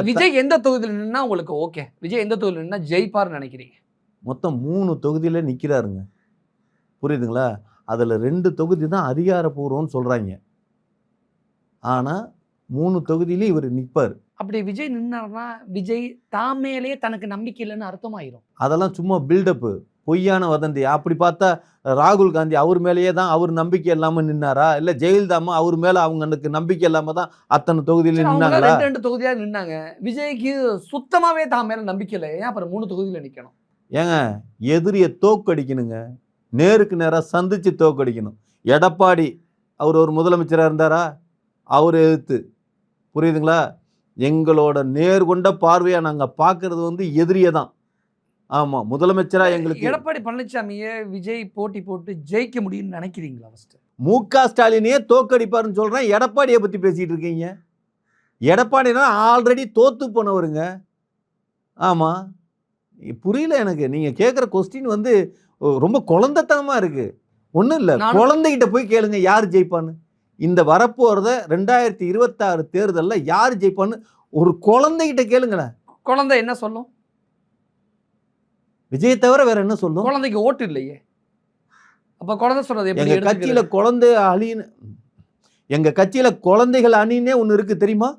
விஜய் எந்த தொகுதியில் நின்னா உங்களுக்கு ஓகே? விஜய் எந்த தொகுதியில் நின்னா ஜெயிப்பார்னு நினைக்கிறீங்க? மொத்தம் 3 தொகுதியில நிக்கிறாருங்க. புரியுதுங்களா? அதுல 2 தொகுதி தான் அதிகாரப்பூர்வம்னு சொல்றாங்க. ஆனா 3 தொகுதியில இவர் நிப்பார். அப்படி விஜய் நின்னார்னா விஜய் தான் மேலேயே தனக்கு நம்பிக்கை இல்லைன்னு அர்த்தமாயிரும். அதெல்லாம் சும்மா பில்டப், பொய்யான வதந்தி. அப்படி பார்த்தா ராகுல் காந்தி அவர் மேலேயே தான் அவர் நம்பிக்கை இல்லாம நின்னாரா? இல்ல ஜெயலலிதா அம்மா அவர் மேல அவங்களுக்கு நம்பிக்கை இல்லாம தான் அத்தனை தொகுதியில நின்னாங்களா? 2 தொகுதியா நின்னாங்க. விஜய்க்கு சுத்தமாவே தான் மேல நம்பிக்கை இல்லை. ஏன் அப்புறம் 3 தொகுதியில நிக்கணும்? ஏங்க, எதிரிய தோக்கடிக்கணுங்க. நேருக்கு நேரா சந்திச்சு தோக்கடிக்கணும். எடப்பாடி அவர் ஒரு முதலமைச்சரா இருந்தாரா? அவர் எதிர்த்து. புரியுதுங்களா? எங்களோட நேர்கொண்ட பார்வையா நாங்க பார்க்கறது எதிரியை தான். ஆமா, முதலமைச்சரா எங்களுக்கு எடப்பாடி பழனிசாமியை விஜய் போட்டி போட்டு ஜெயிக்க முடியும்னு நினைக்கிறீங்களா? மு.க. ஸ்டாலினையே தோக்கடிப்பாருன்னு சொல்றேன். எடப்பாடியை பத்தி பேசிட்டு இருக்கீங்க. எடப்பாடினா ஆல்ரெடி தோத்து போனவருங்க. ஆமா, புரியல எனக்கு. நீங்க கேட்குற கொஸ்டின் ரொம்ப குழந்தைத்தனமா இருக்கு. ஒன்றும் இல்லை, குழந்தைகிட்ட போய் கேளுங்க யார் ஜெயிப்பான்னு. இந்த வரப்போறத 2026 தேர்தலில் யார் ஜெயிப்பான்னு ஒரு குழந்தைகிட்ட கேளுங்களேன். குழந்தை என்ன சொல்லும்? விஜய் தவிர வேற என்ன சொல்லும்? குழந்தைக்கு ஓட்டு இல்லையே. அப்ப குழந்தை சொல்றது எங்க கட்சியில குழந்தை அணின்னு, எங்க கட்சியில குழந்தைகள் அணின்னே ஒன்று இருக்கு தெரியுமா?